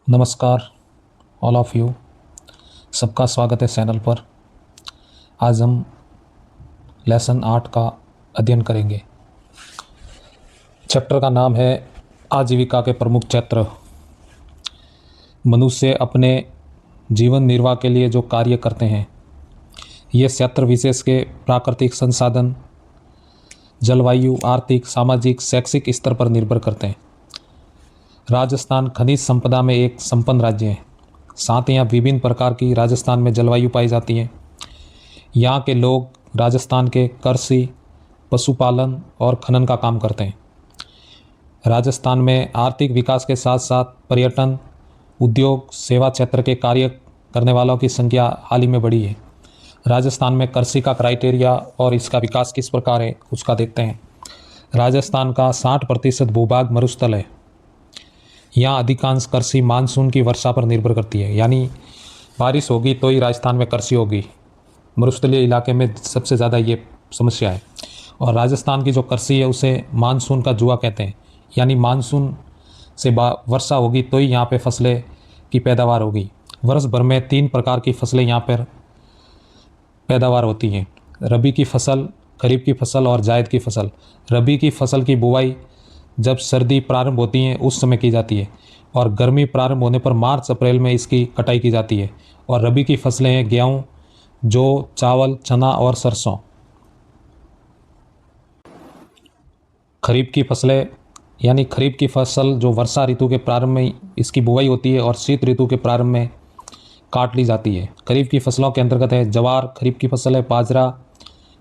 नमस्कार all of you, सबका स्वागत है चैनल पर। आज हम लेसन 8 का अध्ययन करेंगे। चैप्टर का नाम है आजीविका के प्रमुख क्षेत्र। मनुष्य अपने जीवन निर्वाह के लिए जो कार्य करते हैं, ये क्षेत्र विशेष के प्राकृतिक संसाधन, जलवायु, आर्थिक, सामाजिक, शैक्षिक स्तर पर निर्भर करते हैं। राजस्थान खनिज संपदा में एक संपन्न राज्य है। साथ ही यहाँ विभिन्न प्रकार की राजस्थान में जलवायु पाई जाती है। यहाँ के लोग राजस्थान के कृषि, पशुपालन और खनन का काम करते हैं। राजस्थान में आर्थिक विकास के साथ साथ पर्यटन, उद्योग, सेवा क्षेत्र के कार्य करने वालों की संख्या हाल ही में बढ़ी है। राजस्थान में कृषि का क्राइटेरिया और इसका विकास किस प्रकार है उसका देखते हैं। राजस्थान का 60% भूभाग मरुस्थल है। यहाँ अधिकांश कृषि मानसून की वर्षा पर निर्भर करती है, यानी बारिश होगी तो ही राजस्थान में कृषि होगी। मरुस्थलीय इलाके में सबसे ज़्यादा ये समस्या है। और राजस्थान की जो कृषि है उसे मानसून का जुआ कहते हैं, यानी मानसून से वर्षा होगी तो ही यहाँ पे फसलें की पैदावार होगी। वर्ष भर में 3 प्रकार की फसलें यहाँ पर पैदावार होती हैं: रबी की फसल, खरीफ की फसल और जायद की फसल। रबी की फसल की बुवाई जब सर्दी प्रारंभ होती है उस समय की जाती है और गर्मी प्रारंभ होने पर मार्च अप्रैल में इसकी कटाई की जाती है। और रबी की फसलें हैं गेहूँ, जौ, चावल, चना और सरसों। खरीफ की फसलें यानी खरीफ की फसल जो वर्षा ऋतु के प्रारंभ में इसकी बुवाई होती है और शीत ऋतु के प्रारंभ में काट ली जाती है। खरीफ की फसलों के अंतर्गत है जवार, खरीफ की फसल है बाजरा,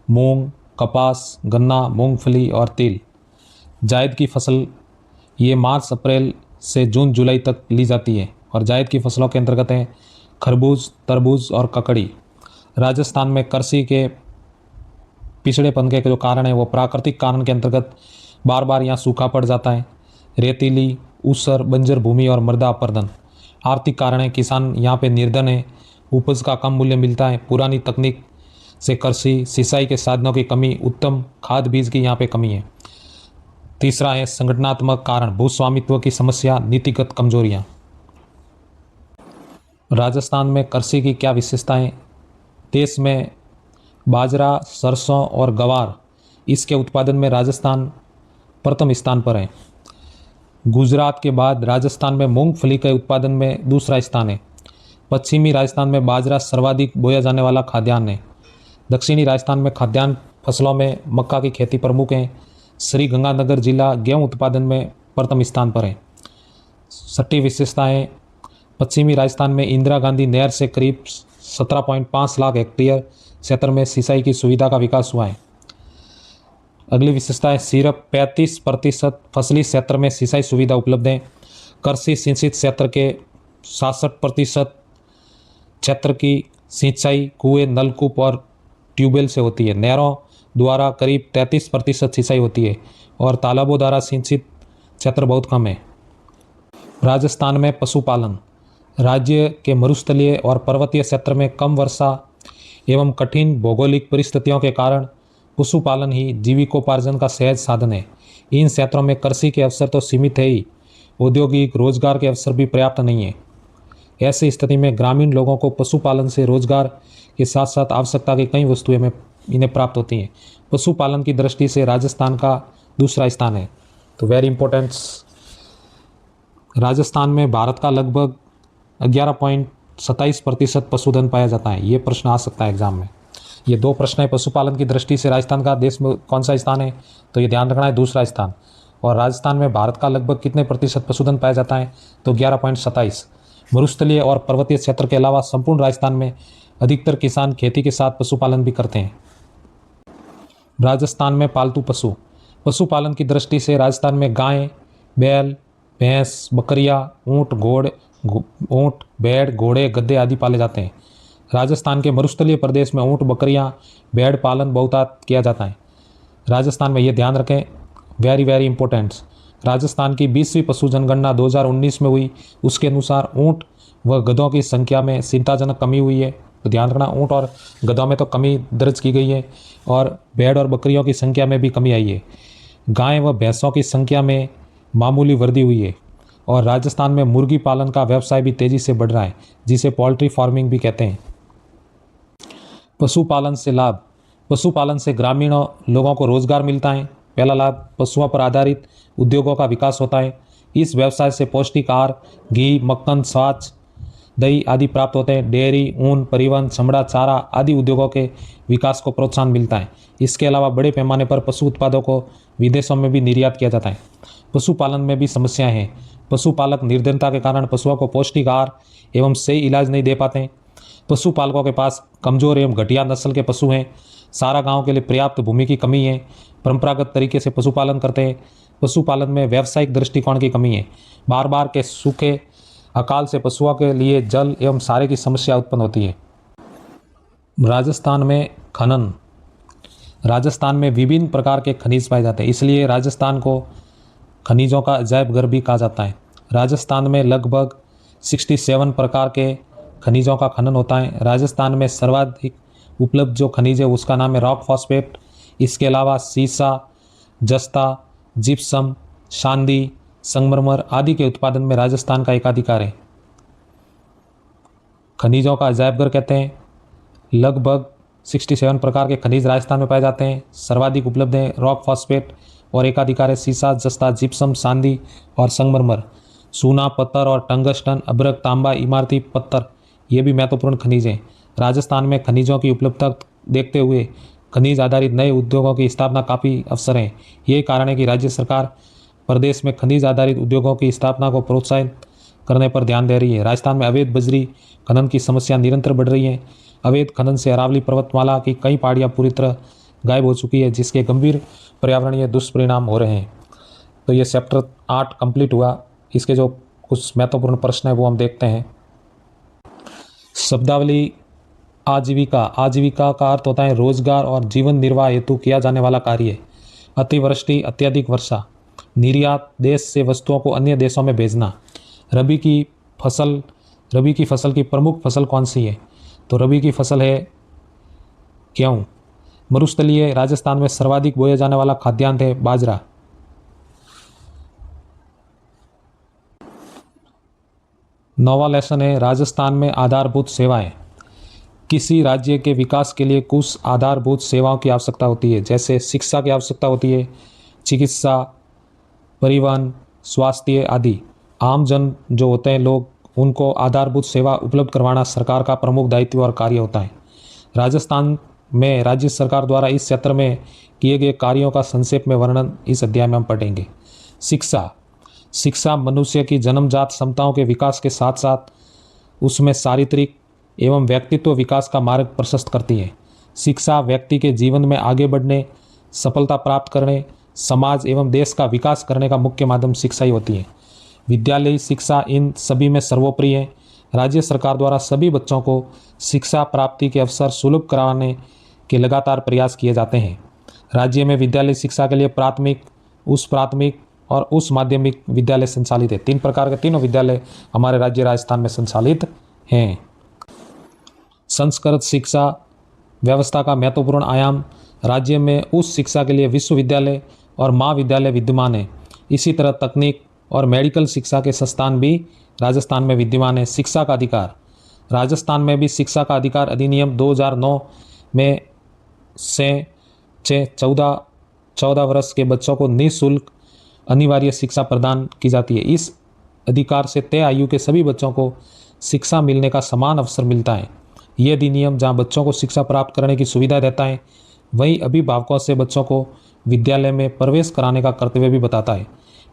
मूंग, कपास, गन्ना, मूंगफली और तिल। जायद की फसल ये मार्च अप्रैल से जून जुलाई तक ली जाती है और जायद की फसलों के अंतर्गत हैं खरबूज, तरबूज और ककड़ी। राजस्थान में कृषि के पिछड़ेपन के जो कारण है वो प्राकृतिक कारण के अंतर्गत बार बार यहाँ सूखा पड़ जाता है, रेतीली, ऊसर, बंजर भूमि और मृदा अपरदन। आर्थिक कारण है, किसान यहाँ पे निर्धन है, उपज का कम मूल्य मिलता है, पुरानी तकनीक से कृषि, सिंचाई के साधनों की कमी, उत्तम खाद बीज की यहाँ पे कमी है। तीसरा है संगठनात्मक कारण, भूस्वामित्व की समस्या, नीतिगत कमजोरियां। राजस्थान में कृषि की क्या विशेषताएं? देश में बाजरा, सरसों और गवार इसके उत्पादन में राजस्थान प्रथम स्थान पर है। गुजरात के बाद राजस्थान में मूंगफली के उत्पादन में दूसरा स्थान है। पश्चिमी राजस्थान में बाजरा सर्वाधिक बोया जाने वाला खाद्यान्न है। दक्षिणी राजस्थान में खाद्यान्न फसलों में मक्का की खेती प्रमुख है। श्री गंगानगर जिला गेहूं उत्पादन में प्रथम स्थान पर है। छठी विशेषता है पश्चिमी राजस्थान में इंदिरा गांधी नहर से करीब 17.5 लाख हेक्टेयर क्षेत्र में सिंचाई की सुविधा का विकास हुआ है। अगली विशेषता है सिर्फ 35% फसली क्षेत्र में सिंचाई सुविधा उपलब्ध है। कृषि सिंचित क्षेत्र के 66% क्षेत्र की सिंचाई कुएं, नलकूप और ट्यूबवेल से होती है। नहरों द्वारा करीब 33% सिंचाई होती है और तालाबों द्वारा सिंचित क्षेत्र बहुत कम है। राजस्थान में पशुपालन। राज्य के मरुस्थलीय और पर्वतीय क्षेत्र में कम वर्षा एवं कठिन भौगोलिक परिस्थितियों के कारण पशुपालन ही जीविकोपार्जन का सहज साधन है। इन क्षेत्रों में कृषि के अवसर तो सीमित है ही, औद्योगिक रोजगार के अवसर भी पर्याप्त नहीं है। ऐसी स्थिति में ग्रामीण लोगों को पशुपालन से रोजगार के साथ साथ आवश्यकता की कई वस्तुएं में इन्हें प्राप्त होती हैं। पशुपालन की दृष्टि से राजस्थान का दूसरा स्थान है। तो वेरी इंपॉर्टेंट, राजस्थान में भारत का लगभग 11.27% पशुधन पाया जाता है। ये प्रश्न आ सकता है एग्जाम में। ये 2 प्रश्न है। पशुपालन की दृष्टि से राजस्थान का देश में कौन सा स्थान है, तो ये ध्यान रखना है, दूसरा स्थान। और राजस्थान में भारत का लगभग कितने प्रतिशत पशुधन पाया जाता है, तो 11.27। मरुस्थलीय और पर्वतीय क्षेत्र के अलावा संपूर्ण राजस्थान में अधिकतर किसान खेती के साथ पशुपालन भी करते हैं। राजस्थान में पालतू पशु। पशुपालन की दृष्टि से राजस्थान में गाय, बैल, भैंस, बकरियां, ऊँट, भेड़, घोड़े, गधे आदि पाले जाते हैं। राजस्थान के मरुस्थलीय प्रदेश में ऊँट, बकरियां, भेड़ पालन बहुतायत किया जाता है। राजस्थान में ये ध्यान रखें, वेरी वेरी इंपॉर्टेंट, राजस्थान की 20वीं पशु जनगणना 2019 में हुई। उसके अनुसार ऊँट व गधों की संख्या में चिंताजनक कमी हुई है। तो ध्यान रखना, ऊँट और गधों में तो कमी दर्ज की गई है और भेड़ और बकरियों की संख्या में भी कमी आई है। गाय व भैंसों की संख्या में मामूली वृद्धि हुई है। और राजस्थान में मुर्गी पालन का व्यवसाय भी तेजी से बढ़ रहा है, जिसे पोल्ट्री फार्मिंग भी कहते हैं। पशुपालन से लाभ। पशुपालन से ग्रामीण लोगों को रोजगार मिलता है। पहला लाभ, पशुओं पर आधारित उद्योगों का विकास होता है। इस व्यवसाय से पौष्टिक आहार, घी, मक्खन, छाछ, दही आदि प्राप्त होते हैं। डेयरी, ऊन, परिवहन, चमड़ा, चारा आदि उद्योगों के विकास को प्रोत्साहन मिलता है। इसके अलावा बड़े पैमाने पर पशु उत्पादों को विदेशों में भी निर्यात किया जाता है। पशुपालन में भी समस्याएं हैं। पशुपालक निर्धनता के कारण पशुओं को पौष्टिक आहार एवं सही इलाज नहीं दे पाते हैं। पशुपालकों के पास कमजोर एवं घटिया नस्ल के पशु हैं। सारा गांव के लिए पर्याप्त भूमि की कमी है। परंपरागत तरीके से पशुपालन करते हैं। पशुपालन में व्यावसायिक दृष्टिकोण की कमी है। बार बार के सूखे, अकाल से पशुओं के लिए जल एवं सारे की समस्या उत्पन्न होती है। राजस्थान में खनन। राजस्थान में विभिन्न प्रकार के खनिज पाए जाते हैं, इसलिए राजस्थान को खनिजों का अजायब घर भी कहा जाता है। राजस्थान में लगभग 67 प्रकार के खनिजों का खनन होता है। राजस्थान में सर्वाधिक उपलब्ध जो खनिज है उसका नाम है रॉक फॉस्फेट। इसके अलावा सीसा, जस्ता, जिप्सम, चांदी, संगमरमर आदि के उत्पादन में राजस्थान का एकाधिकार है। खनिजों का अजायब घर कहते हैं। लगभग 67 प्रकार के खनिज राजस्थान में पाए जाते हैं। सर्वाधिक उपलब्ध है रॉक फॉस्फेट और एकाधिकार है सीसा, जस्ता, जिप्सम, चांदी और संगमरमर। चूना पत्थर और टंगस्टन, अभ्रक, तांबा, इमारती पत्थर ये भी महत्वपूर्ण खनिज हैं। राजस्थान में खनिजों की उपलब्धता देखते हुए खनिज आधारित नए उद्योगों की स्थापना काफ़ी अवसर हैं। यही कारण है कि राज्य सरकार प्रदेश में खनिज आधारित उद्योगों की स्थापना को प्रोत्साहित करने पर ध्यान दे रही है। राजस्थान में अवैध बजरी खनन की समस्या निरंतर बढ़ रही है। अवैध खनन से अरावली पर्वतमाला की कई पहाड़ियाँ पूरी तरह गायब हो चुकी है, जिसके गंभीर पर्यावरणीय दुष्परिणाम हो रहे हैं। तो ये चैप्टर 8 कंप्लीट हुआ। इसके जो कुछ महत्वपूर्ण प्रश्न है वो हम देखते हैं। शब्दावली। आजीविका। आजीविका का अर्थ होता है रोजगार और जीवन निर्वाह हेतु किया जाने वाला कार्य। अतिवृष्टि, अत्यधिक वर्षा। निर्यात, देश से वस्तुओं को अन्य देशों में भेजना। रबी की फसल की प्रमुख फसल कौन सी है? तो रबी की फसल है गेहूं। मरुस्थलीय राजस्थान में सर्वाधिक बोया जाने वाला खाद्यान्न है बाजरा। नौवां लेसन है राजस्थान में आधारभूत सेवाएं। किसी राज्य के विकास के लिए कुछ आधारभूत सेवाओं की आवश्यकता होती है, जैसे शिक्षा की आवश्यकता होती है, चिकित्सा, परिवहन, स्वास्थ्य आदि। आम जन जो होते हैं लोग, उनको आधारभूत सेवा उपलब्ध करवाना सरकार का प्रमुख दायित्व और कार्य होता है। राजस्थान में राज्य सरकार द्वारा इस क्षेत्र में किए गए कार्यों का संक्षेप में वर्णन इस अध्याय में हम पढ़ेंगे। शिक्षा मनुष्य की जन्मजात क्षमताओं के विकास के साथ साथ उसमें चारित्रिक एवं व्यक्तित्व विकास का मार्ग प्रशस्त करती है। शिक्षा व्यक्ति के जीवन में आगे बढ़ने, सफलता प्राप्त करने, समाज एवं देश का विकास करने का मुख्य माध्यम शिक्षा ही होती है। विद्यालयी शिक्षा इन सभी में सर्वोपरि है। राज्य सरकार द्वारा सभी बच्चों को शिक्षा प्राप्ति के अवसर सुलभ कराने के लगातार प्रयास किए जाते हैं। राज्य में विद्यालय शिक्षा के लिए प्राथमिक, उच्च प्राथमिक और उच्च माध्यमिक विद्यालय संचालित है। 3 प्रकार के तीनों विद्यालय हमारे राज्य राजस्थान में संचालित हैं। संस्कृत शिक्षा व्यवस्था का महत्वपूर्ण आयाम। राज्य में उच्च शिक्षा के लिए विश्वविद्यालय और महाविद्यालय विद्यमान है। इसी तरह तकनीक और मेडिकल शिक्षा के संस्थान भी राजस्थान में विद्यमान है। शिक्षा का अधिकार। राजस्थान में भी शिक्षा का अधिकार अधिनियम 2009 में से 14 वर्ष के बच्चों को निःशुल्क अनिवार्य शिक्षा प्रदान की जाती है। इस अधिकार से तय आयु के सभी बच्चों को शिक्षा मिलने का समान अवसर मिलता है। ये अधिनियम जहाँ बच्चों को शिक्षा प्राप्त करने की सुविधा देता है, वहीं अभिभावकों से बच्चों को विद्यालय में प्रवेश कराने का कर्तव्य भी बताता है।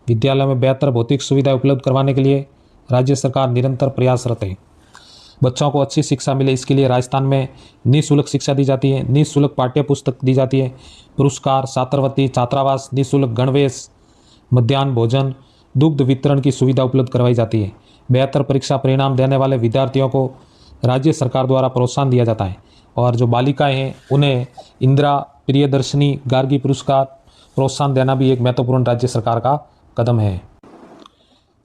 विद्यालय में बेहतर भौतिक सुविधाएं उपलब्ध करवाने के लिए राज्य सरकार निरंतर प्रयासरत है। बच्चों को अच्छी शिक्षा मिले, इसके लिए राजस्थान में निःशुल्क शिक्षा दी जाती है, निःशुल्क पाठ्य पुस्तक दी जाती है, पुरस्कार, छात्रवृत्ति, छात्रावास, निःशुल्क गणवेश, मध्याह्न भोजन, दुग्ध वितरण की सुविधा उपलब्ध करवाई जाती है। बेहतर परीक्षा परिणाम देने वाले विद्यार्थियों को राज्य सरकार द्वारा प्रोत्साहन दिया जाता है और जो बालिकाएं हैं उन्हें इंदिरा प्रियदर्शनी गार्गी पुरस्कार प्रोत्साहन देना भी एक महत्वपूर्ण राज्य सरकार का कदम है।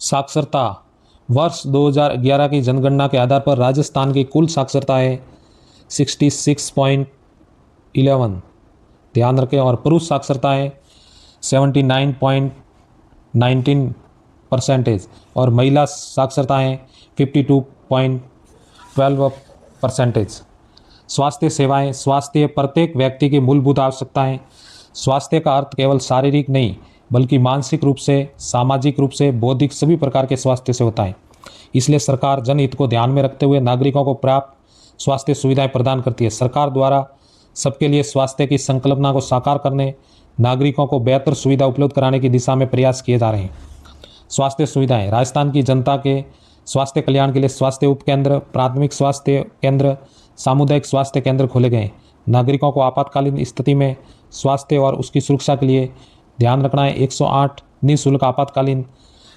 साक्षरता। वर्ष 2011 की जनगणना के आधार पर राजस्थान की कुल साक्षरता है 66.11, ध्यान रखें, और पुरुष साक्षरता है 79.19 परसेंटेज और महिला साक्षरता है 52.12%। स्वास्थ्य सेवाएं। स्वास्थ्य प्रत्येक व्यक्ति की मूलभूत आवश्यकता है। स्वास्थ्य का अर्थ केवल शारीरिक नहीं बल्कि मानसिक रूप से, सामाजिक रूप से, बौद्धिक सभी प्रकार के स्वास्थ्य से होता है। इसलिए सरकार जनहित को ध्यान में रखते हुए नागरिकों को पर्याप्त स्वास्थ्य सुविधाएं प्रदान करती है। सरकार द्वारा सबके लिए स्वास्थ्य की संकल्पना को साकार करने, नागरिकों को बेहतर सुविधा उपलब्ध कराने की दिशा में प्रयास किए जा रहे हैं। स्वास्थ्य सुविधाएं। राजस्थान की जनता के स्वास्थ्य कल्याण के लिए स्वास्थ्य उपकेंद्र, प्राथमिक स्वास्थ्य केंद्र, सामुदायिक स्वास्थ्य केंद्र खोले गए। नागरिकों को आपातकालीन स्थिति में स्वास्थ्य और उसकी सुरक्षा के लिए ध्यान रखना है। 108 निःशुल्क आपातकालीन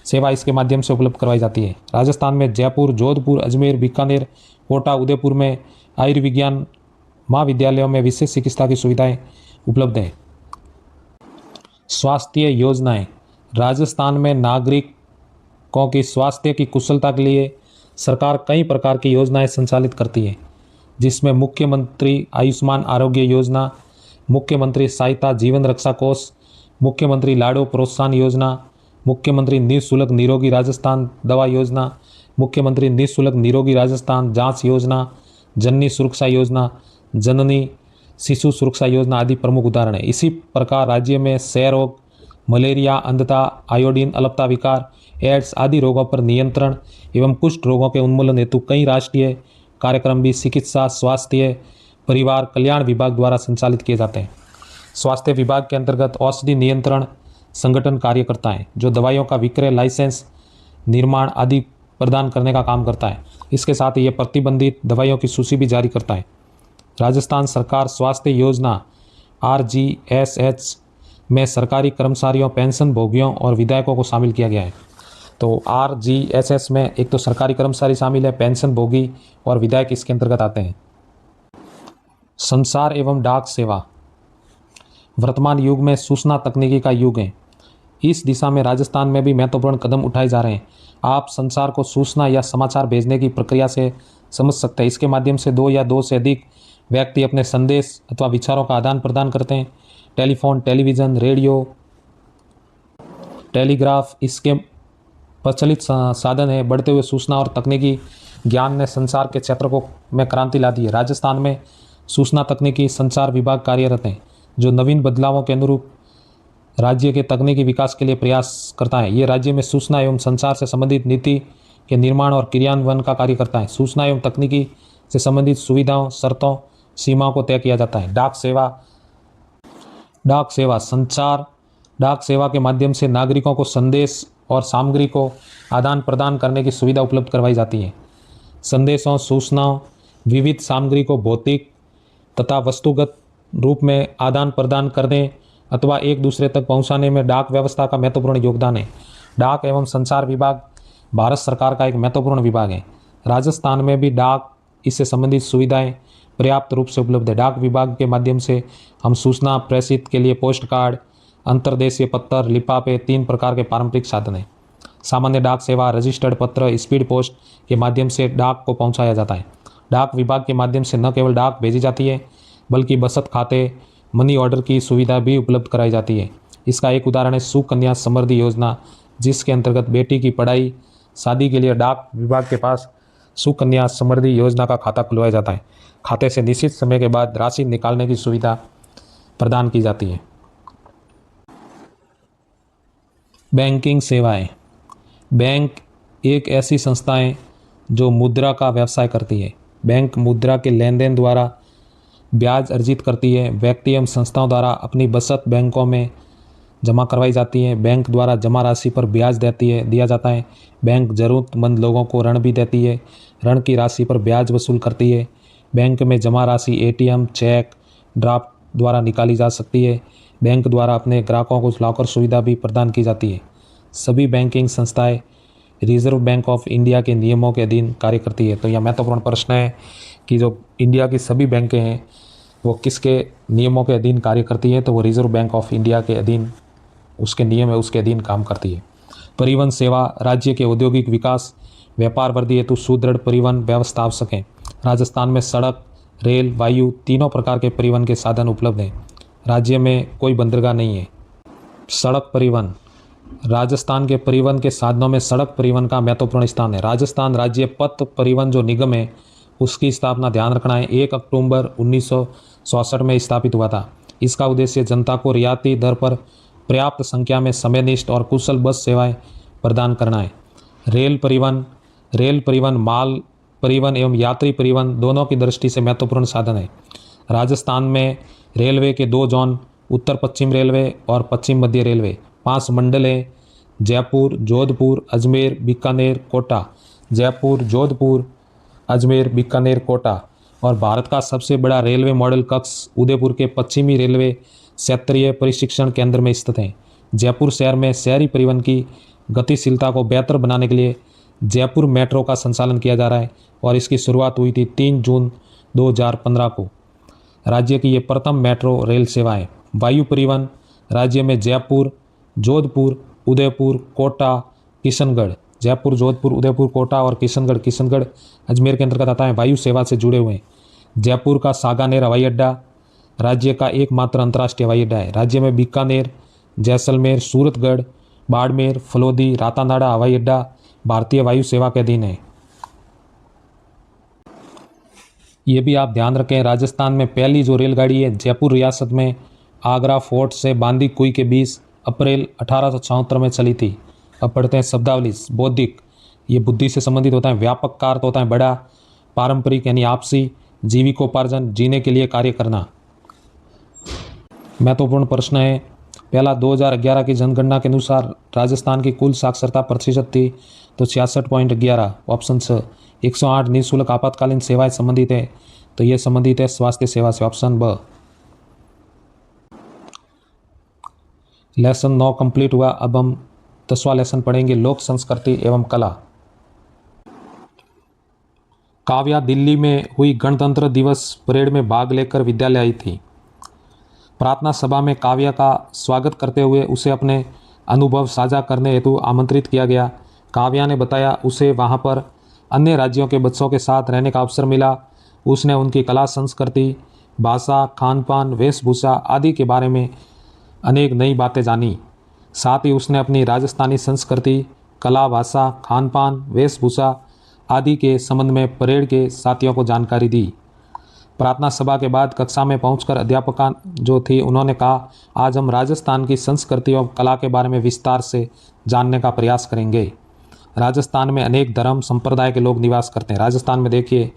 सेवा इसके माध्यम से उपलब्ध करवाई जाती है। राजस्थान में जयपुर, जोधपुर, अजमेर, बीकानेर, कोटा, उदयपुर में आयुर्विज्ञान महाविद्यालयों में विशेष चिकित्सा की सुविधाएं उपलब्ध हैं। स्वास्थ्य योजनाएं। राजस्थान में नागरिकों की स्वास्थ्य की कुशलता के लिए सरकार कई प्रकार की योजनाएं संचालित करती है, जिसमें मुख्यमंत्री आयुष्मान आरोग्य योजना, मुख्यमंत्री सहायता जीवन रक्षा कोष, मुख्यमंत्री लाड़ो प्रोत्साहन योजना, मुख्यमंत्री निःशुल्क निरोगी राजस्थान दवा योजना, मुख्यमंत्री निःशुल्क निरोगी राजस्थान जांच योजना, जननी सुरक्षा योजना, जननी शिशु सुरक्षा योजना आदि प्रमुख उदाहरण है। इसी प्रकार राज्य में क्षय रोग, मलेरिया, अंधता, आयोडीन अल्पता विकार, एड्स आदि रोगों पर नियंत्रण एवं कुष्ठ रोगों के उन्मूलन हेतु कई राष्ट्रीय कार्यक्रम भी चिकित्सा, स्वास्थ्य, परिवार कल्याण विभाग द्वारा संचालित किए जाते हैं। स्वास्थ्य विभाग के अंतर्गत औषधि नियंत्रण संगठन कार्य करता है, जो दवाइयों का विक्रय, लाइसेंस, निर्माण आदि प्रदान करने का काम करता है। इसके साथ ही ये प्रतिबंधित दवाइयों की सूची भी जारी करता है। राजस्थान सरकार स्वास्थ्य योजना RGSH में सरकारी कर्मचारियों, पेंशन भोगियों और विधायकों को शामिल किया गया है। तो RGSH में एक तो सरकारी कर्मचारी शामिल है, पेंशन भोगी और विधायक इसके अंतर्गत आते हैं। संचार एवं डाक सेवा। वर्तमान युग में सूचना तकनीकी का युग है। इस दिशा में राजस्थान में भी महत्वपूर्ण कदम उठाए जा रहे हैं। आप संसार को सूचना या समाचार भेजने की प्रक्रिया से समझ सकते हैं। इसके माध्यम से दो या दो से अधिक व्यक्ति अपने संदेश अथवा विचारों का आदान प्रदान करते हैं। टेलीफोन, टेलीविज़न, रेडियो, टेलीग्राफ इसके प्रचलित साधन है। बढ़ते हुए सूचना और तकनीकी ज्ञान ने संचार के क्षेत्र को में क्रांति ला दी है। राजस्थान में सूचना तकनीकी संचार विभाग कार्यरत हैं, जो नवीन बदलावों के अनुरूप राज्य के तकनीकी विकास के लिए प्रयास करता है। ये राज्य में सूचना एवं संचार से संबंधित नीति के निर्माण और क्रियान्वयन का कार्य करता है। सूचना एवं तकनीकी से संबंधित सुविधाओं, शर्तों, सीमाओं को तय किया जाता है। डाक सेवा संचार डाक सेवा के माध्यम से नागरिकों को संदेश और सामग्री को आदान प्रदान करने की सुविधा उपलब्ध करवाई जाती है। संदेशों, सूचनाओं, विविध सामग्री को भौतिक तथा वस्तुगत रूप में आदान प्रदान करने अथवा एक दूसरे तक पहुंचाने में डाक व्यवस्था का महत्वपूर्ण योगदान है। डाक एवं संचार विभाग भारत सरकार का एक महत्वपूर्ण विभाग है। राजस्थान में भी डाक इससे संबंधित सुविधाएं पर्याप्त रूप से उपलब्ध है। डाक विभाग के माध्यम से हम सूचना प्रेषित के लिए पोस्ट कार्ड, अंतर्देशीय पत्र, लिफाफे 3 प्रकार के पारंपरिक साधन हैं। सामान्य डाक सेवा, रजिस्टर्ड पत्र, स्पीड पोस्ट के माध्यम से डाक को पहुंचाया जाता है। डाक विभाग के माध्यम से न केवल डाक भेजी जाती है बल्कि बचत खाते, मनी ऑर्डर की सुविधा भी उपलब्ध कराई जाती है। इसका एक उदाहरण है सुकन्या समृद्धि योजना, जिसके अंतर्गत बेटी की पढ़ाई, शादी के लिए डाक विभाग के पास सुकन्या समृद्धि योजना का खाता खुलवाया जाता है। खाते से निश्चित समय के बाद राशि निकालने की सुविधा प्रदान की जाती है। बैंकिंग सेवाएं। बैंक एक ऐसी संस्था है जो मुद्रा का व्यवसाय करती है। बैंक मुद्रा के लेन देन द्वारा ब्याज अर्जित करती है। व्यक्ति एवं संस्थाओं द्वारा अपनी बचत बैंकों में जमा करवाई जाती है। बैंक द्वारा जमा राशि पर ब्याज दिया जाता है। बैंक ज़रूरतमंद लोगों को ऋण भी देती है। ऋण की राशि पर ब्याज वसूल करती है। बैंक में जमा राशि ATM, चेक, ड्राफ्ट द्वारा निकाली जा सकती है। बैंक द्वारा अपने ग्राहकों को लॉकर सुविधा भी प्रदान की जाती है। सभी बैंकिंग संस्थाएं रिजर्व बैंक ऑफ इंडिया के नियमों के अधीन कार्य करती है। तो यह महत्वपूर्ण प्रश्न है कि जो इंडिया की सभी बैंकें हैं वो किसके नियमों के अधीन कार्य करती है, तो वो रिजर्व बैंक ऑफ इंडिया के अधीन, उसके नियम है उसके अधीन काम करती है। परिवहन सेवा। राज्य के औद्योगिक विकास, व्यापार वृद्धि हेतु सुदृढ़ परिवहन व्यवस्था आवश्यक है। राजस्थान में सड़क, रेल, वायु तीनों प्रकार के परिवहन के साधन उपलब्ध हैं। राज्य में कोई बंदरगाह नहीं है। सड़क परिवहन। राजस्थान के परिवहन के साधनों में सड़क परिवहन का महत्वपूर्ण स्थान है। राजस्थान राज्य पथ परिवहन जो निगम है उसकी स्थापना ध्यान रखना है 1 अक्टूबर 1967 में स्थापित हुआ था। इसका उद्देश्य जनता को रियायती दर पर पर्याप्त संख्या में समयनिष्ठ और कुशल बस सेवाएं प्रदान करना है। रेल परिवहन माल परिवहन एवं यात्री परिवहन दोनों की दृष्टि से महत्वपूर्ण साधन है। राजस्थान में रेलवे के 2 जोन उत्तर पश्चिम रेलवे और पश्चिम मध्य रेलवे, 5 मंडल हैं जयपुर, जोधपुर, अजमेर, बीकानेर, कोटा। जयपुर, जोधपुर, अजमेर, बीकानेर, कोटा। और भारत का सबसे बड़ा रेलवे मॉडल कक्ष उदयपुर के पश्चिमी रेलवे क्षेत्रीय प्रशिक्षण केंद्र में स्थित है। जयपुर शहर में शहरी परिवहन की गतिशीलता को बेहतर बनाने के लिए जयपुर मेट्रो का संचालन किया जा रहा है और इसकी शुरुआत हुई थी 3 जून 2015 को। राज्य की ये प्रथम मेट्रो रेल सेवा है। वायु परिवहन राज्य में जयपुर, जोधपुर, उदयपुर, कोटा, किशनगढ़। जयपुर, जोधपुर, उदयपुर, कोटा और किशनगढ़ अजमेर के अंतर्गत आता है। वायु सेवा से जुड़े हुए हैं। जयपुर का सागानेर हवाई अड्डा राज्य का एकमात्र अंतर्राष्ट्रीय हवाई अड्डा है। राज्य में बीकानेर, जैसलमेर, सूरतगढ़, बाड़मेर, फलोदी, रातानाडा हवाई अड्डा भारतीय वायु सेवा के अधीन है। ये भी आप ध्यान रखें, राजस्थान में पहली जो रेलगाड़ी है जयपुर रियासत में आगरा फोर्ट से बांदी कुई के बीच अप्रैल 1874 में चली थी। अब पढ़ते हैं शब्दावली। बौद्धिक, ये बुद्धि से संबंधित होता है। व्यापक का अर्थ होता है बड़ा। पारंपरिक यानी आपसी। जीविकोपार्जन, जीने के लिए कार्य करना। महत्वपूर्ण प्रश्न है पहला, 2011 की जनगणना के अनुसार राजस्थान की कुल साक्षरता प्रतिशत थी तो 66.11। ऑप्शन स। 108 निःशुल्क आपातकालीन सेवाएं संबंधित है तो ये संबंधित है स्वास्थ्य सेवा से। ऑप्शन ब। लेसन 9 कंप्लीट हुआ। अब हम 10वां लेसन पढ़ेंगे, लोक संस्कृति एवं कला। काव्या दिल्ली में हुई गणतंत्र दिवस परेड में भाग लेकर विद्यालय आई थी। प्रार्थना सभा में काव्या का स्वागत करते हुए उसे अपने अनुभव साझा करने हेतु आमंत्रित किया गया। काव्या ने बताया उसे वहां पर अन्य राज्यों के बच्चों के साथ रहने का अवसर मिला। उसने उनकी कला, संस्कृति, भाषा, खान पान, वेशभूषा आदि के बारे में अनेक नई बातें जानी। साथ ही उसने अपनी राजस्थानी संस्कृति, कला, भाषा, खान पान, वेशभूषा आदि के संबंध में परेड के साथियों को जानकारी दी। प्रार्थना सभा के बाद कक्षा में पहुंचकर अध्यापका जो थी उन्होंने कहा, आज हम राजस्थान की संस्कृति और कला के बारे में विस्तार से जानने का प्रयास करेंगे। राजस्थान में अनेक धर्म संप्रदाय के लोग निवास करते हैं। राजस्थान में देखिए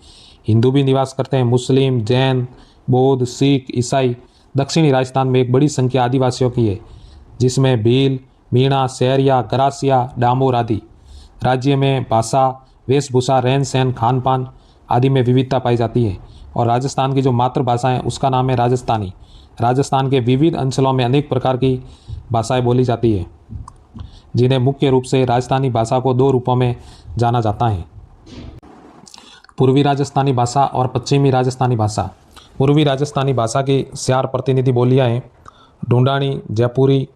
हिंदू भी निवास करते हैं, मुस्लिम, जैन, बौद्ध, सिख, ईसाई। दक्षिणी राजस्थान में एक बड़ी संख्या आदिवासियों की है जिसमें भील, मीणा, सहरिया, गरासिया, डामोर आदि। राज्य में भाषा, वेशभूषा, रहन सहन, खान पान आदि में विविधता पाई जाती है। और राजस्थान की जो मातृभाषा है उसका नाम है राजस्थानी। राजस्थान के विविध अंचलों में अनेक प्रकार की भाषाएं बोली जाती है जिन्हें मुख्य रूप से राजस्थानी भाषा को 2 रूपों में जाना जाता है, पूर्वी राजस्थानी भाषा और पश्चिमी राजस्थानी भाषा। पूर्वी राजस्थानी भाषा की 4 प्रतिनिधि बोलियां हैं। ढूंढानी, जयपुरी,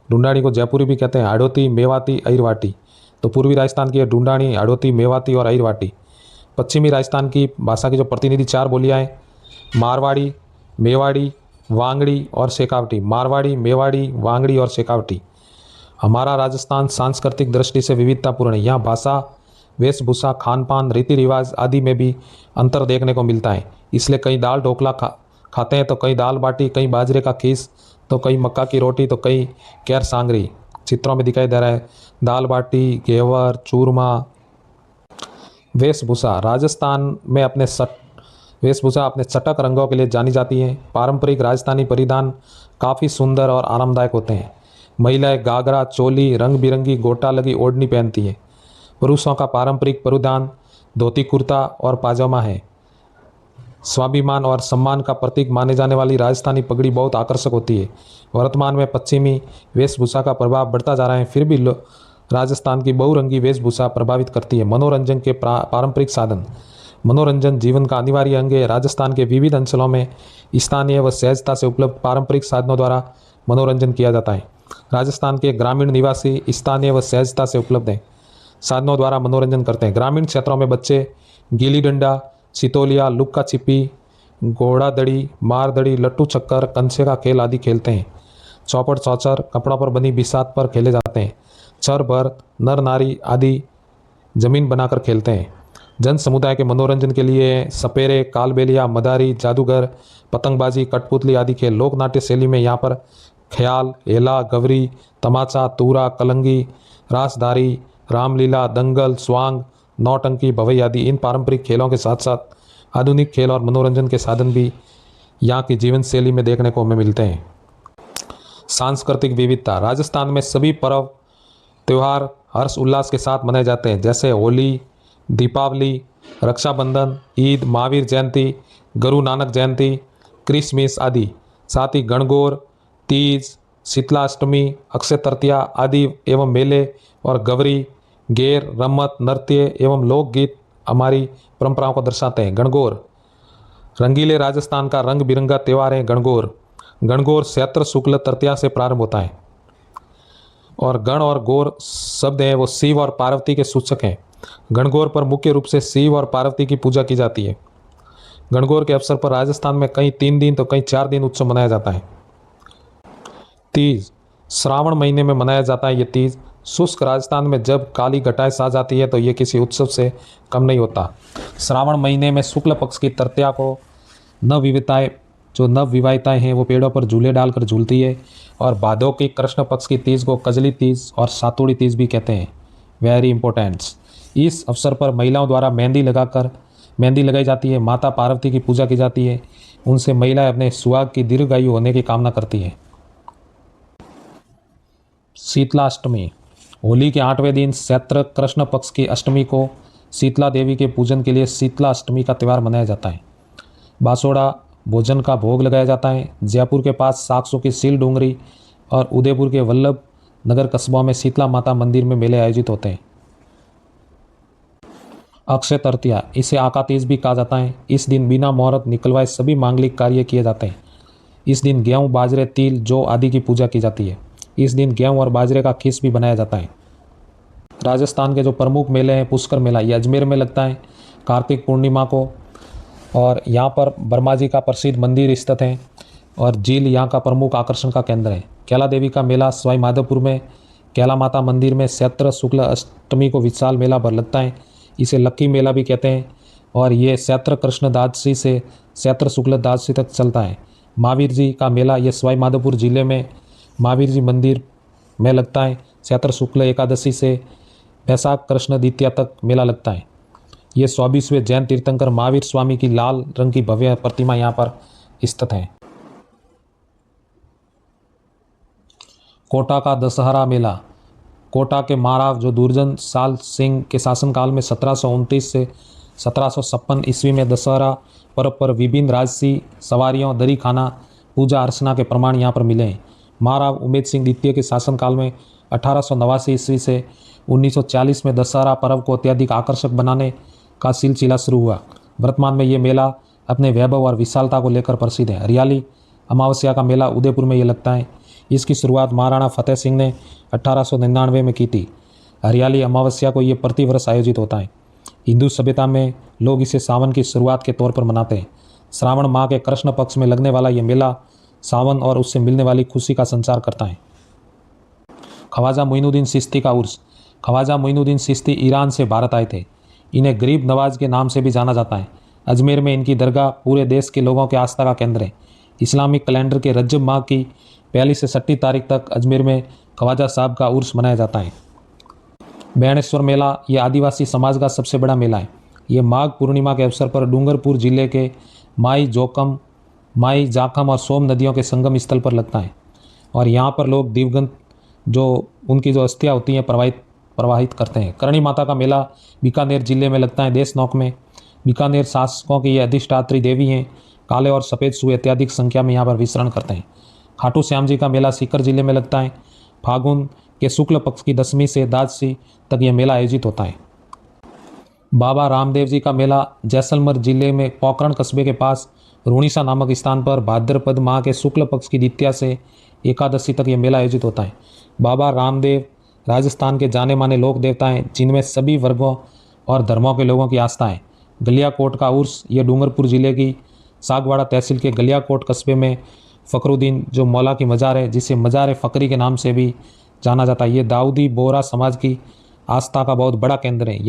ढूंढानी को जयपुरी भी कहते हैं, हाड़ौती, मेवाती, अहिरवाटी। तो पूर्वी राजस्थान की है ढूंढानी, हाड़ौती, मेवाती और अहिरवाटी। पश्चिमी राजस्थान की भाषा की जो प्रतिनिधि 4 बोलियां हैं, मारवाड़ी, मेवाड़ी, वांगड़ी और शेखावटी। मारवाड़ी, मेवाड़ी, वांगड़ी और शेखावटी। हमारा राजस्थान सांस्कृतिक दृष्टि से विविधतापूर्ण है। यहाँ भाषा, वेशभूषा, खान पान, रीति रिवाज आदि में भी अंतर देखने को मिलता है। इसलिए कई दाल ढोकला खाते हैं तो कई दाल बाटी, कई बाजरे का खीस तो कई मक्का की रोटी तो कई कैर सांगरी। चित्रों में दिखाई दे रहा है दाल बाटी, घेवर, चूरमा। वेशभूषा, राजस्थान में वेशभूषा अपने चटक रंगों के लिए जानी जाती है। पारंपरिक राजस्थानी परिधान काफ़ी सुंदर और आरामदायक होते हैं। महिलाएं घाघरा, चोली, रंग बिरंगी गोटा लगी ओढ़नी पहनती हैं। पुरुषों का पारंपरिक परिधान धोती कुर्ता और पाजामा है। स्वाभिमान और सम्मान का प्रतीक माने जाने वाली राजस्थानी पगड़ी बहुत आकर्षक होती है। वर्तमान में पश्चिमी वेशभूषा का प्रभाव बढ़ता जा रहा है, फिर भी राजस्थान की बहुरंगी वेशभूषा प्रभावित करती है। मनोरंजन के पारंपरिक साधन, मनोरंजन जीवन का अनिवार्य अंग है। राजस्थान के विविध अंचलों में स्थानीय व सहजता से उपलब्ध पारंपरिक साधनों द्वारा मनोरंजन किया जाता है। राजस्थान के ग्रामीण निवासी स्थानीय व सहजता से उपलब्ध हैं साधनों द्वारा मनोरंजन करते हैं। ग्रामीण क्षेत्रों में बच्चे गिल्ली डंडा, सितोलिया, लुक्का छिपी, घोड़ा दड़ी, मार दड़ी, लट्टू चक्कर, कंचे का खेल आदि खेलते हैं। चौपड़ चौचर कपड़ों पर बनी बिसात पर खेले जाते हैं। चर भर नर नारी आदि जमीन बनाकर खेलते हैं। जन समुदाय के मनोरंजन के लिए सपेरे, कालबेलिया, मदारी, जादूगर, पतंगबाजी, कठपुतली आदि खेल लोक नाट्य शैली में यहाँ पर ख्याल, हेला, गवरी, तमाचा, तूरा, कलंगी, रासधारी, रामलीला, दंगल, स्वांग, नौटंकी, भवई आदि इन पारंपरिक खेलों के साथ साथ आधुनिक खेल और मनोरंजन के साधन भी यहाँ की जीवन शैली में देखने को हमें मिलते हैं। सांस्कृतिक विविधता। राजस्थान में सभी पर्व त्यौहार हर्ष उल्लास के साथ मनाए जाते हैं, जैसे होली, दीपावली, रक्षाबंधन, ईद, महावीर जयंती, गुरु नानक जयंती, क्रिसमस आदि। साथ ही गणगौर, तीज, शीतलाष्टमी, अक्षय तृतीया आदि एवं मेले और गवरी, गेर, रमत, नृत्य एवं लोकगीत हमारी परंपराओं को दर्शाते हैं। गणगौर रंगीले राजस्थान का रंग बिरंगा त्यौहार है। गणगौर चैत्र शुक्ल तृतीया से प्रारंभ होता है और गण और गौर शब्द हैं वो शिव और पार्वती के सूचक हैं। गणगौर पर मुख्य रूप से शिव और पार्वती की पूजा की जाती है। गणगौर के अवसर पर राजस्थान में कहीं 3 दिन तो कहीं 4 दिन उत्सव मनाया जाता है। तीज श्रावण महीने में मनाया जाता है। ये तीज शुष्क राजस्थान में जब काली घटाएं सा जाती है तो ये किसी उत्सव से कम नहीं होता। श्रावण महीने में शुक्ल पक्ष की तृतीया को नव विवाहिताएं हैं वो पेड़ों पर झूले डालकर झूलती है और भादों की कृष्ण पक्ष की तीज को कजली तीज और सातुड़ी तीज भी कहते हैं। Very importance. इस अवसर पर महिलाओं द्वारा मेहंदी लगाई जाती है। माता पार्वती की पूजा की जाती है। उनसे महिलाएं अपने सुहाग की दीर्घायु होने की कामना करती हैं। शीतलाष्टमी होली के 8वें दिन चैत्र कृष्ण पक्ष की अष्टमी को शीतला देवी के पूजन के लिए शीतला अष्टमी का त्यौहार मनाया जाता है। बासोड़ा भोजन का भोग लगाया जाता है। जयपुर के पास साक्सू की सील डूंगरी और उदयपुर के वल्लभ नगर कस्बों में शीतला माता मंदिर में मेले आयोजित होते हैं। अक्षय तृतीया इसे आका तीज भी कहा जाता है। इस दिन बिना मुहूर्त निकलवाए सभी मांगलिक कार्य किए जाते हैं। इस दिन गेहूँ, बाजरे, तिल, जौ आदि की पूजा की जाती है। इस दिन गेहूँ और बाजरे का खीस भी बनाया जाता है। राजस्थान के जो प्रमुख मेले हैं, पुष्कर मेला ये अजमेर में लगता है कार्तिक पूर्णिमा को, और यहाँ पर ब्रह्मा जी का प्रसिद्ध मंदिर स्थित है और झील यहाँ का प्रमुख आकर्षण का केंद्र है। कैला देवी का मेला सवाई माधोपुर में कैला माता मंदिर में चैत्र शुक्ल अष्टमी को विशाल मेला भर लगता है। इसे लक्की मेला भी कहते हैं और ये चैत्र कृष्ण द्वादशी से चैत्र शुक्ल द्वादशी तक चलता है। महावीर जी का मेला ये सवाई माधोपुर जिले में महावीर जी मंदिर में लगता है। चैत्र शुक्ल एकादशी से वैशाख कृष्ण द्वितीया तक मेला लगता है। ये 24वें जैन तीर्थंकर महावीर स्वामी की लाल रंग की भव्य प्रतिमा यहाँ पर स्थित है। कोटा का दशहरा मेला। कोटा के महाराव जो दुर्जन साल सिंह के शासनकाल में 1729 से 1756 ईस्वी में दशहरा पर्व पर विभिन्न राजसी सवारियों, दरी खाना, पूजा अर्चना के प्रमाण यहाँ पर मिले हैं। महाराव उमेद सिंह द्वितीय के शासनकाल में 1889 ईस्वी से 1940 में दशहरा पर्व को अत्यधिक आकर्षक बनाने का सिलसिला शुरू हुआ। वर्तमान में ये मेला अपने वैभव और विशालता को लेकर प्रसिद्ध है। हरियाली अमावस्या का मेला उदयपुर में ये लगता है। इसकी शुरुआत महाराणा फतेह सिंह ने 1899 में की थी। हरियाली अमावस्या को ये प्रतिवर्ष आयोजित होता है। हिंदू सभ्यता में लोग इसे सावन की शुरुआत के तौर पर मनाते हैं। श्रावण माह के कृष्ण पक्ष में लगने वाला ये मेला सावन और उससे मिलने वाली खुशी का संचार करता है। ख्वाजा मोइनुद्दीन चिश्ती का उर्स। ख्वाजा मोइनुद्दीन चिश्ती ईरान से भारत आए थे। इन्हें गरीब नवाज के नाम से भी जाना जाता है। अजमेर में इनकी दरगाह पूरे देश के लोगों के आस्था का केंद्र है। इस्लामिक कैलेंडर के रजब माह की 1 से 6 तारीख तक अजमेर में ख्वाजा साहब का उर्स मनाया जाता है। बेणेश्वर मेला ये आदिवासी समाज का सबसे बड़ा मेला है। ये माघ पूर्णिमा के अवसर पर डूंगरपुर जिले के माई जाखम और सोम नदियों के संगम स्थल पर लगता है और यहाँ पर लोग दिवंगत जो उनकी जो अस्थियाँ होती हैं प्रवाहित करते हैं। करणी माता का मेला बीकानेर जिले में लगता है। देशनोक में बीकानेर शासकों की ये अधिष्ठात्री देवी हैं। काले और सफ़ेद सुए अत्यधिक संख्या में यहाँ पर विचरण करते हैं। खाटू श्याम जी का मेला सीकर जिले में लगता है। फागुन के शुक्ल पक्ष की 10वीं से द्वादशी तक यह मेला आयोजित होता है। बाबा रामदेव जी का मेला जैसलमेर जिले में पोखरण कस्बे के पास रूणीसा नामक स्थान पर भाद्रपद माह के शुक्ल पक्ष की द्वितीया से एकादशी तक यह मेला आयोजित होता है। बाबा रामदेव राजस्थान के जाने माने लोक देवता हैं जिनमें सभी वर्गों और धर्मों के लोगों की आस्था है। गलियाकोट का उर्स ये डूंगरपुर जिले की सागवाड़ा तहसील के गलियाकोट कस्बे में फ़खरुद्दीन जो मौला की मज़ार है जिसे मज़ार फ़करी के नाम से भी जाना जाता है। ये दाऊदी बोहरा समाज की आस्था का बहुत बड़ा केंद्र है।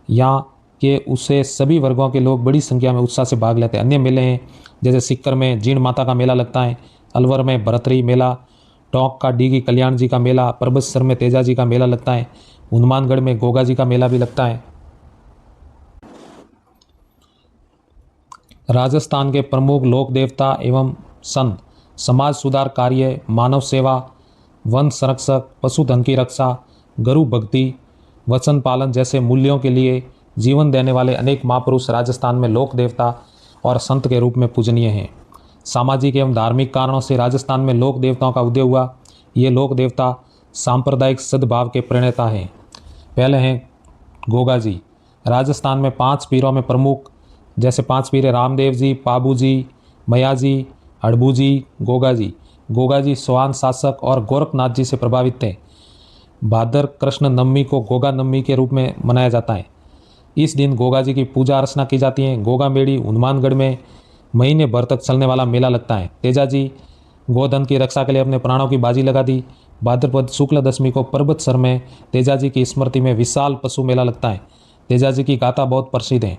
यहाँ के उसे सभी वर्गों के लोग बड़ी संख्या में उत्साह से भाग लेते हैं। अन्य मेले हैं जैसे सिक्कर में जीण माता का मेला लगता है, अलवर में भरतरी मेला, टोंक का डीगी कल्याण जी का मेला, परबतसर में तेजा जी का मेला लगता है, हनुमानगढ़ में गोगा जी का मेला भी लगता है। राजस्थान के प्रमुख लोक देवता एवं संत समाज सुधार कार्य, मानव सेवा, वन संरक्षक, पशुधन की रक्षा, गुरु भक्ति, वचन पालन जैसे मूल्यों के लिए जीवन देने वाले अनेक महापुरुष राजस्थान में लोक देवता और संत के रूप में पूजनीय हैं। सामाजिक एवं धार्मिक कारणों से राजस्थान में लोक देवताओं का उदय हुआ। ये लोक देवता सांप्रदायिक सद्भाव के प्रणेता हैं। पहले हैं गोगा जी। राजस्थान में 5 पीरों में प्रमुख, जैसे 5 पीर रामदेव जी, पाबू जी, मया जी, हड़बू जी, गोगा जी। गोगा जी स्वान शासक और गोरखनाथ जी से प्रभावित थे। भादर कृष्ण नवमी को गोगा नवमी के रूप में मनाया जाता है। इस दिन गोगा जी की पूजा अर्चना की जाती है। गोगा मेड़ी हनुमानगढ़ में महीने भर तक चलने वाला मेला लगता है। तेजा जी गोधन की रक्षा के लिए अपने प्राणों की बाजी लगा दी। भाद्रपद शुक्ल दशमी को परबतसर में तेजा जी की स्मृति में विशाल पशु मेला लगता है। तेजा जी की गाथा बहुत प्रसिद्ध है।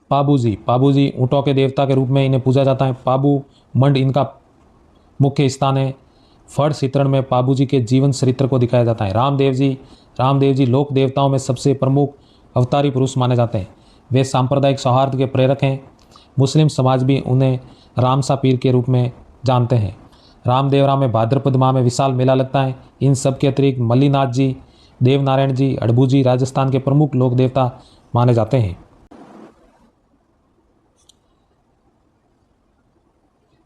पाबू जी ऊँटों के देवता के रूप में इन्हें पूजा जाता है। पाबू मंड इनका मुख्य स्थान है। फड़ चित्रण में पाबू जी के जीवन चरित्र को दिखाया जाता है। रामदेव जी लोक देवताओं में सबसे प्रमुख अवतारी पुरुष माने जाते हैं। वे सांप्रदायिक सौहार्द के प्रेरक हैं। मुस्लिम समाज भी उन्हें रामसा पीर के रूप में जानते हैं। रामदेवरा में भाद्रपद माह में विशाल मेला लगता है। इन सब के अतिरिक्त मल्लीनाथ जी, देवनारायण जी, हड़बू जी राजस्थान के प्रमुख लोक देवता माने जाते हैं।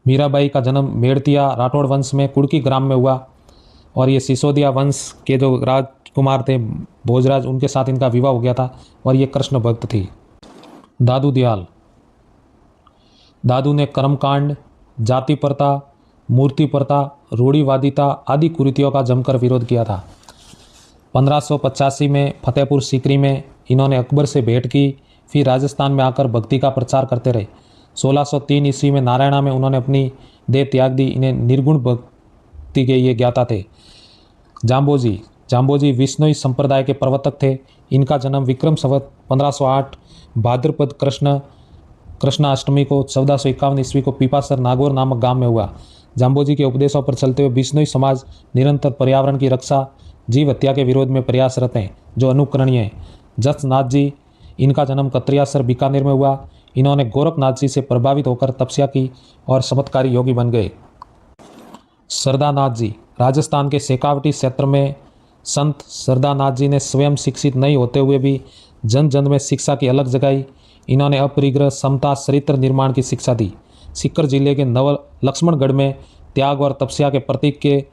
मीराबाई का जन्म मेड़तिया राठौड़ वंश में कुड़की ग्राम में हुआ और ये सिसोदिया वंश के जो राजकुमार थे भोजराज, उनके साथ इनका विवाह हो गया था और ये कृष्ण भक्त थी। दादू दयाल। दादू ने कर्मकांड, जाति प्रथा, मूर्ति प्रथा, रूढ़िवादिता आदि कुरीतियों का जमकर विरोध किया था। 1585 में फतेहपुर सीकरी में इन्होंने अकबर से भेंट की। फिर राजस्थान में आकर भक्ति का प्रचार करते रहे। 1603 ईस्वी में नारायणा में उन्होंने अपनी देह त्याग दी। इन्हें निर्गुण भक्ति के ये ज्ञाता थे। जाम्बोजी विष्णुई संप्रदाय के प्रवर्तक थे। इनका जन्म विक्रम संवत 1508 भाद्रपद कृष्णाष्टमी को 1451 ईस्वी को पीपासर नागौर नामक गांव में हुआ। जाम्बोजी के उपदेशों पर चलते हुए बिश्नोई समाज निरंतर पर्यावरण की रक्षा, जीव हत्या के विरोध में प्रयासरत हैं, जो अनुकरणीय है। जसनाथ जी, इनका जन्म कत्रियासर बीकानेर में हुआ। इन्होंने गोरखनाथ जी से प्रभावित होकर तपस्या की और चमत्कारी योगी बन गए। सरदानाथ जी, राजस्थान के शेखावटी क्षेत्र में संत सरदानाथ जी ने स्वयं शिक्षित नहीं होते हुए भी जन जन में शिक्षा की अलग जगाई। इन्होंने अपरिग्रह, समता, चरित्र निर्माण की शिक्षा दी। सीकर जिले के नव लक्ष्मणगढ़ में त्याग और तपस्या के प्रतीक के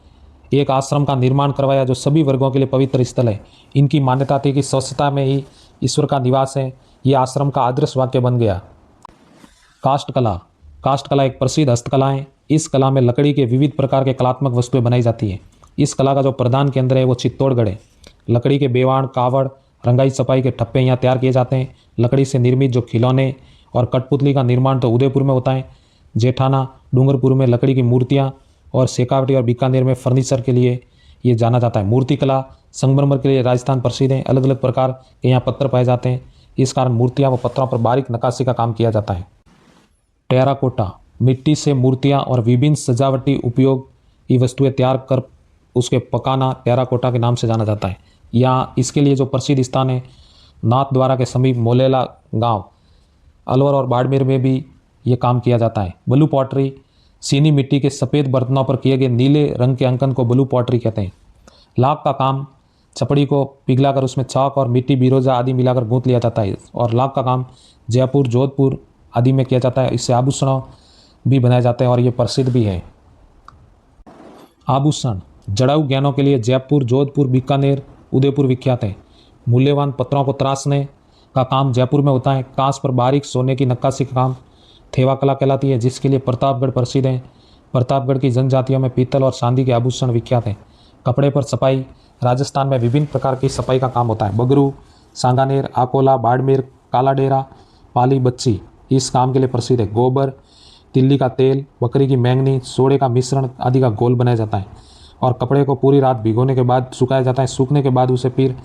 एक आश्रम का निर्माण करवाया, जो सभी वर्गों के लिए पवित्र स्थल है। इनकी मान्यता थी कि स्वच्छता में ही ईश्वर का निवास है। ये आश्रम का आदर्श वाक्य बन गया। काष्ठ कला एक प्रसिद्ध हस्तकला है। इस कला में लकड़ी के विविध प्रकार के कलात्मक वस्तुएं बनाई जाती हैं। इस कला का जो प्रधान केंद्र है वो चित्तौड़गढ़ है। लकड़ी के बेवाण, कावड़, रंगाई सफाई के ठप्पे यहाँ तैयार किए जाते हैं। लकड़ी से निर्मित जो खिलौने और कठपुतली का निर्माण तो उदयपुर में होता है। जेठाना, डूंगरपुर में लकड़ी की मूर्तियाँ और शेखावटी और बीकानेर में फर्नीचर के लिए ये जाना जाता है। मूर्ति कला संगमरमर के लिए राजस्थान प्रसिद्ध है। अलग अलग प्रकार के यहाँ पत्थर पाए जाते हैं। इस कारण मूर्तियाँ व पत्थरों पर बारीक नक्काशी का काम किया जाता है। टेराकोटा, मिट्टी से मूर्तियाँ और विभिन्न सजावटी उपयोगी वस्तुएं तैयार कर उसके पकाना टेराकोटा के नाम से जाना जाता है। यहाँ इसके लिए जो प्रसिद्ध स्थान है नाथद्वारा के समीप मोलेला गांव, अलवर और बाड़मेर में भी ये काम किया जाता है। ब्लू पॉटरी, चीनी मिट्टी के सफ़ेद बर्तनों पर किए गए नीले रंग के अंकन को ब्लू पॉटरी कहते हैं। लाख का काम, चपड़ी को पिघलाकर उसमें चाक और मिट्टी, बिरोजा आदि मिलाकर गूंथ लिया जाता है और लाख का काम जयपुर, जोधपुर आदि में किया जाता है। इससे आभूषणों भी बनाए जाते हैं और ये प्रसिद्ध भी है। आभूषण जड़ाऊ ज्ञानों के लिए जयपुर, जोधपुर, बीकानेर, उदयपुर विख्यात है। मूल्यवान पत्थरों को तराशने का काम जयपुर में होता है। कांच पर बारीक सोने की नक्काशी का काम थेवा कला कहलाती है, जिसके लिए प्रतापगढ़ प्रसिद्ध है। प्रतापगढ़ की जनजातियों में पीतल और चांदी के आभूषण विख्यात हैं। कपड़े पर सफाई, राजस्थान में विभिन्न प्रकार की सफाई का काम होता है। बगरू, सांगानेर, आकोला, बाड़मेर, काला डेरा, पाली, बच्ची इस काम के लिए प्रसिद्ध है। गोबर, तिल्ली का तेल, बकरी की मैंगनी, सोडे का मिश्रण आदि का घोल बनाया जाता है। और कपड़े को पूरी रात भिगोने के बाद सुखाया जाता है। सूखने के बाद उसे फिर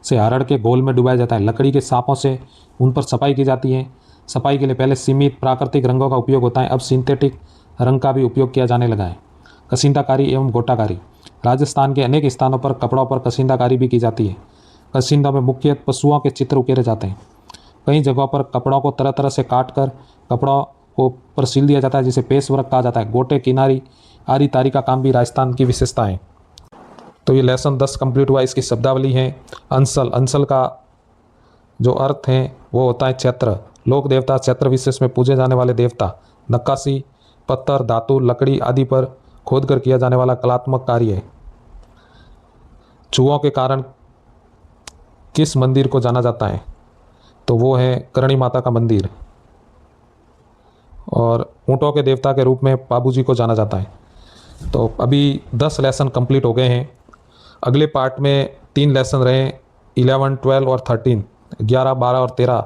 से हरड़ के घोल में डुबाया जाता है। लकड़ी के सांपों से उन पर सफाई की जाती है। सफाई के लिए पहले सीमित प्राकृतिक रंगों का उपयोग होता है, अब सिंथेटिक रंग का भी उपयोग किया जाने लगा है। कसिंदाकारी एवं गोटाकारी। राजस्थान के अनेक स्थानों पर कपड़ों पर कसिंदाकारी भी की जाती है। कसिंदा में मुख्य पशुओं के चित्र उकेरे जाते हैं। कई जगहों पर कपड़ों को तरह तरह से काट कर कपड़ों को पर सिल दिया जाता है, जिसे पेश वर्क कहा जाता है। गोटे, किनारी आदि तारी का काम भी राजस्थान की विशेषता है। तो ये लेसन 10 कंप्लीट हुआ। इसकी शब्दावली है अंसल। अंसल का जो अर्थ है वो होता है क्षेत्र। लोक देवता, क्षेत्र विशेष में पूजे जाने वाले देवता। नक्काशी पत्थर, धातु, लकड़ी आदि पर खोद कर किया जाने वाला कलात्मक कार्य है। छुओं के कारण किस मंदिर को जाना जाता है? तो वो है करणी माता का मंदिर। और ऊँटों के देवता के रूप में बाबूजी को जाना जाता है। तो अभी 10 लेसन कंप्लीट हो गए हैं। अगले पार्ट में 3 लेसन रहे, 11, 12 और 13, 11, 12 और 13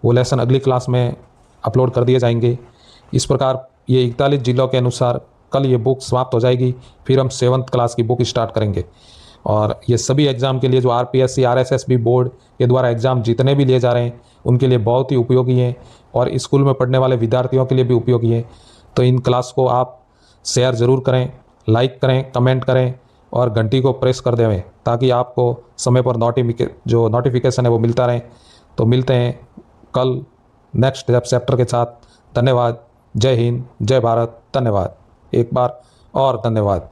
वो लेसन अगली क्लास में अपलोड कर दिए जाएंगे। इस प्रकार ये 41 जिलों के अनुसार कल ये बुक समाप्त हो जाएगी। फिर हम 7th क्लास की बुक स्टार्ट करेंगे। और ये सभी एग्ज़ाम के लिए जो RPSC RSSB बोर्ड के द्वारा एग्ज़ाम जितने भी लिए जा रहे हैं उनके लिए बहुत ही उपयोगी हैं और स्कूल में पढ़ने वाले विद्यार्थियों के लिए भी उपयोगी है। तो इन क्लास को आप शेयर ज़रूर करें, लाइक करें, कमेंट करें और घंटी को प्रेस कर देवें ताकि आपको समय पर नोटिफिकेशन है वो मिलता रहे। तो मिलते हैं कल नेक्स्ट चैप्टर के साथ। धन्यवाद। जय हिंद, जय भारत। धन्यवाद। एक बार और धन्यवाद।